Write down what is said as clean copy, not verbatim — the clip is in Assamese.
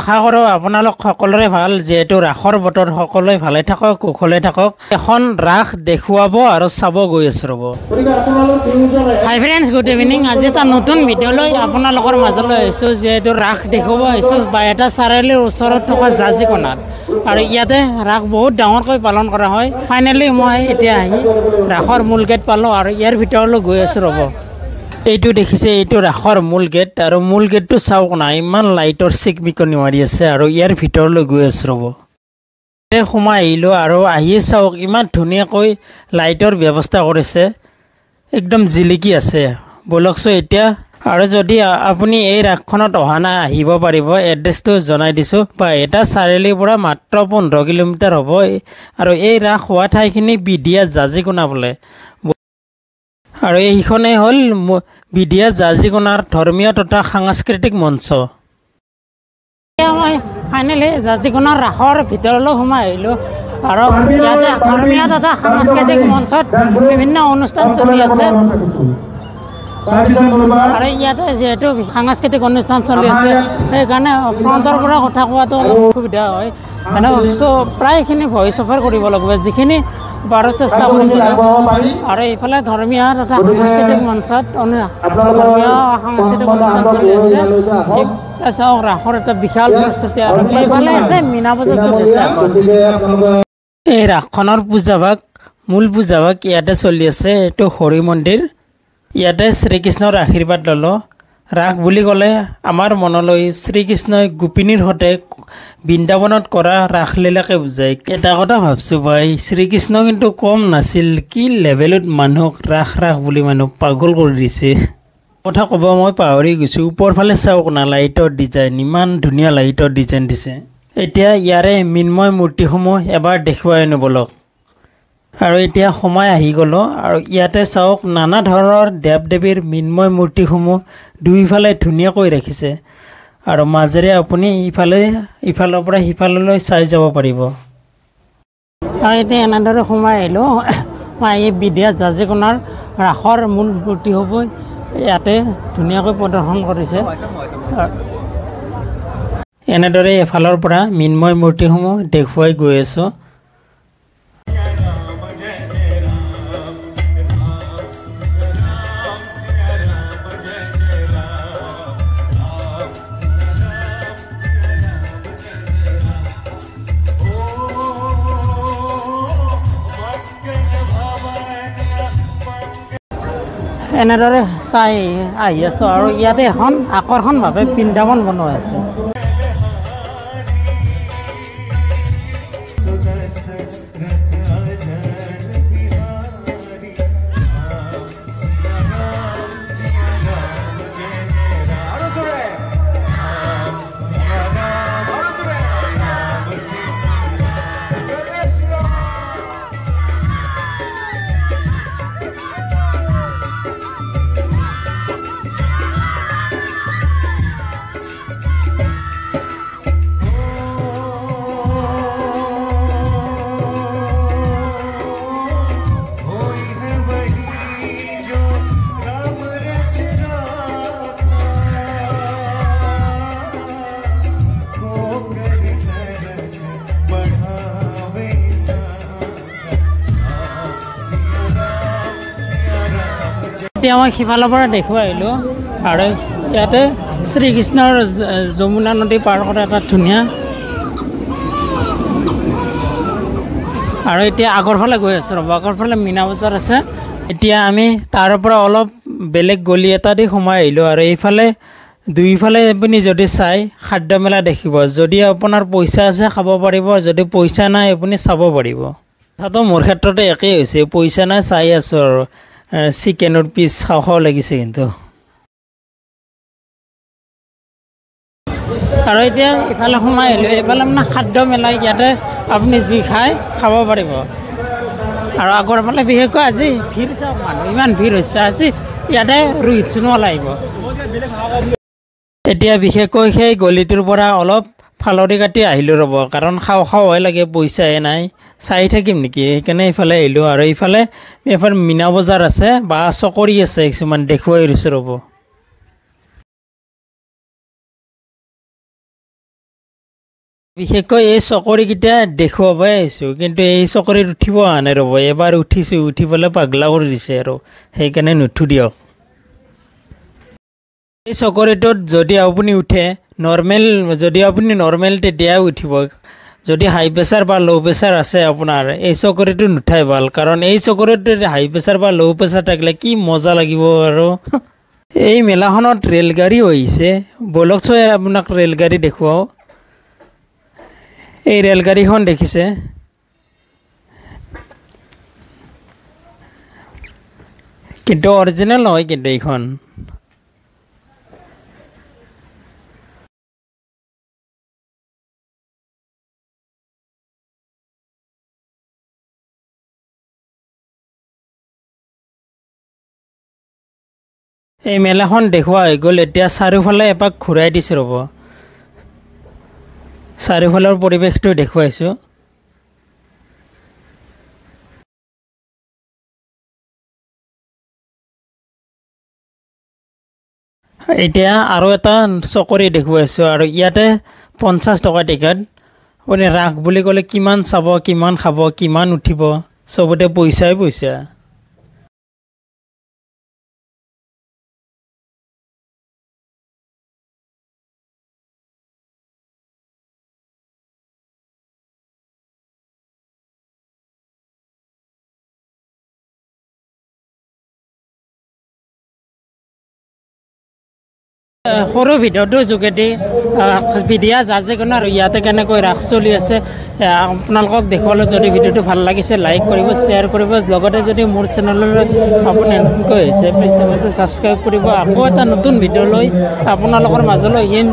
আশা কৰোঁ আপোনালোক সকলোৰে ভাল যিহেতু ৰাসৰ বতৰ সকলোৱে ভালে থাকক কুশলে থাকক এখন ৰাস দেখুৱাব আৰু চাব গৈ আছোঁ ৰ'ব হাই ফ্ৰেণ্ডছ গুড ইভিনিং আজি এটা নতুন ভিডিঅ' লৈ আপোনালোকৰ মাজলৈ আহিছোঁ যিহেতু ৰাস দেখুৱাব আহিছোঁ এটা চাৰিআলিৰ ওচৰত থকা জাজিকোণাত আৰু ইয়াতে ৰাস বহুত ডাঙৰকৈ পালন কৰা হয় ফাইনেলি মই এতিয়া আহি ৰাসৰ মূল গেট পালোঁ আৰু ইয়াৰ ভিতৰলৈ গৈ আছোঁ ৰ'ব এইটো দেখিছে এইটো ৰাসৰ মূল গেট আৰু মূল গেটটো চাওক না ইমান লাইটৰ চিকমিকনি মাৰি আছে আৰু ইয়াৰ ভিতৰলৈ গৈ আছোঁ ৰ'ব সোমাই আহিলোঁ আৰু আহি চাওক ইমান ধুনীয়াকৈ লাইটৰ ব্যৱস্থা কৰিছে একদম জিলিকি আছে বলকচোন এতিয়া আৰু যদি আপুনি এই ৰাসখনত অহা নাই আহিব পাৰিব এড্ৰেছটো জনাই দিছোঁ বা এটা চাৰিআলিৰ পৰা মাত্ৰ 15 কিলোমিটাৰ হ'ব আৰু এই ৰাস হোৱা ঠাইখিনি বিডিয়া জাজিকোণা বোলে আৰু এইখনেই হ'ল বিডিয়া জাজিকোণাৰ ধৰ্মীয় তথা সাংস্কৃতিক মঞ্চ মই ফাইনেলি জাজিকোণাৰ ৰাসৰ ভিতৰলৈ সোমাই আহিলোঁ আৰু ইয়াতে ধৰ্মীয় তথা সাংস্কৃতিক মঞ্চত বিভিন্ন অনুষ্ঠান চলি আছে আৰু ইয়াতে যিহেতু সাংস্কৃতিক অনুষ্ঠান চলি আছে সেইকাৰণে ফ্ৰণ্টৰ পৰা কথা কোৱাটো অলপ অসুবিধা হয় মানে ভাবিছোঁ প্ৰায়খিনি ভইচ অভাৰ কৰিব লাগিব যিখিনি বাৰ চেষ্টা কৰিছিলোঁ আৰু এইফালে ধৰ্মীয় তথা সাংস্কৃতিক মঞ্চত ধৰ্মীয় সাংস্কৃতিক অনুষ্ঠান চলি আছে চাওক ৰাসৰ এটা বিশাল প্ৰস্তুতি আৰু এইফালে আছে মীনা বজাৰ চলি আছে এই ৰাসখনৰ পূজাভাগ মূল পূজাভাগ ইয়াতে চলি আছে এইটো হৰি মন্দিৰ ইয়াতে শ্ৰীকৃষ্ণৰ আশীৰ্বাদ ল'লোঁ ৰাস বুলি ক'লে আমাৰ মনলৈ শ্ৰীকৃষ্ণই গোপিনীৰ সৈতে বৃন্দাবনত কৰা ৰাসলীলাকে বুজায় এটা কথা ভাবছোঁ ভাই শ্ৰীকৃষ্ণ কিন্তু কম নাছিল কি লেভেলত মানুহক ৰাস বুলি মানুহ পাগল কৰি দিছে কথা ক'ব মই পাহৰি গৈছোঁ ওপৰফালে চাওক না লাইটৰ ডিজাইন ইমান ধুনীয়া লাইটৰ ডিজাইন দিছে এতিয়া ইয়াৰে মৃন্ময় মূৰ্তিসমূহ এবাৰ দেখুৱাই আনো বলক আৰু এতিয়া সময় আহি গ'লোঁ আৰু ইয়াতে চাওক নানা ধৰণৰ দেৱ দেৱীৰ মৃন্ময় মূৰ্তিসমূহ দুইফালে ধুনীয়াকৈ ৰাখিছে আৰু মাজেৰে আপুনি ইফালৰ পৰা সিফাললৈ চাই যাব পাৰিব আৰু এতিয়া এনেদৰে সোমাই আহিলোঁ মই এই বিডিয়া জাজিকোণাৰ ৰাসৰ মূল মূৰ্তিসমূহ ইয়াতে ধুনীয়াকৈ প্ৰদৰ্শন কৰিছে এনেদৰে এফালৰ পৰা মৃন্ময় মূৰ্তিসমূহ দেখুৱাই গৈ আছোঁ এনেদৰে চাই আহি আছোঁ আৰু ইয়াতে এখন আকৰ্ষণভাৱে বৃন্দাবন বনোৱা আছে এতিয়া মই সিফালৰ পৰা দেখুৱাই আহিলোঁ আৰু ইয়াতে শ্ৰীকৃষ্ণৰ যমুনা নদী পাৰ কৰা এটা ধুনীয়া আৰু এতিয়া আগৰফালে গৈ আছোঁ ৰ'ব আগৰফালে মীনা বজাৰ আছে এতিয়া আমি তাৰ পৰা অলপ বেলেগ গলি এটা দি সোমাই আহিলোঁ আৰু এইফালে দুইফালে আপুনি যদি চাই খাদ্য মেলা দেখিব যদি আপোনাৰ পইচা আছে খাব পাৰিব যদি পইচা নাই আপুনি চাব পাৰিব তাতো মোৰ ক্ষেত্ৰতে একেই হৈছে পইচা নাই চাই আছোঁ আৰু চিকেনৰ পিচ খাওঁ লাগিছে কিন্তু আৰু এতিয়া ইফালে সোমাই আহিলোঁ এইফালে মানে খাদ্য মেলা ইয়াতে আপুনি যি খায় খাব পাৰিব আৰু আগৰফালে বিশেষকৈ আজি ভিৰ চাওক মানুহ ইমান ভিৰ হৈছে আজি ইয়াতে ৰোহিত সোণোৱাল আহিব এতিয়া বিশেষকৈ সেই গলিটোৰ পৰা অলপ ফালৰি কাটি আহিলোঁ ৰ'ব কাৰণ খাওঁ লাগে পইচাহে নাই চাই থাকিম নেকি সেইকাৰণে এইফালে আহিলোঁ আৰু এইফালে মীনা বজাৰ আছে বা চকৰি আছে কিছুমান দেখুৱাই দিছোঁ ৰ'ব বিশেষকৈ এই চকৰিকেইটা দেখুৱাবই আহিছোঁ, কিন্তু এই চকৰিত উঠিব অহা নাই ৰ'ব। এবাৰ উঠিছোঁ, উঠি পেলাই পাগলা কৰি দিছে আৰু সেইকাৰণে নুঠো দিয়ক। এই চকৰিটোত যদি আপুনি উঠে নৰ্মেল তেতিয়াই উঠিব। যদি হাই প্ৰেছাৰ বা ল' প্ৰেছাৰ আছে আপোনাৰ, এই চকৰিটো নুঠাই ভাল, কাৰণ এই চকৰিত হাই প্ৰেছাৰ বা ল' প্ৰেছাৰ থাকিলে কি মজা লাগিব আৰু। এই মেলাখনত ৰেলগাড়ীও আহিছে, বলক চোন আপোনাক ৰেলগাড়ী দেখুৱাওঁ। এই ৰেলগাড়ীখন দেখিছে, কিন্তু অৰিজিনেল নহয় কিন্তু এইখন। এই মেলাখন দেখুওৱা হৈ গ'ল, এতিয়া চাৰিওফালে এপাক ঘূৰাই দিছে ৰ'ব। চাৰিওফালৰ পৰিৱেশটো দেখুৱাইছোঁ। এতিয়া আৰু এটা চকৰি দেখুৱাইছোঁ, আৰু ইয়াতে 50 টকা টিকেট। আপুনি ৰাস বুলি ক'লে কিমান চাব, কিমান খাব, কিমান উঠিব, চবতে পইচাই পইচা। সৰু ভিডিঅ'টোৰ যোগেদি ভিডিঅ' যিকোনো আৰু ইয়াতে কেনেকৈ ৰাস চলি আছে আপোনালোকক দেখুৱালোঁ। যদি ভিডিঅ'টো ভাল লাগিছে লাইক কৰিব, শ্বেয়াৰ কৰিব, লগতে যদি মোৰ চেনেললৈ আপুনি নতুনকৈ হৈছে প্লিজ চেনেলটো ছাবস্ক্ৰাইব কৰিব। আকৌ এটা নতুন ভিডিঅ' লৈ আপোনালোকৰ মাজলৈ আহিম।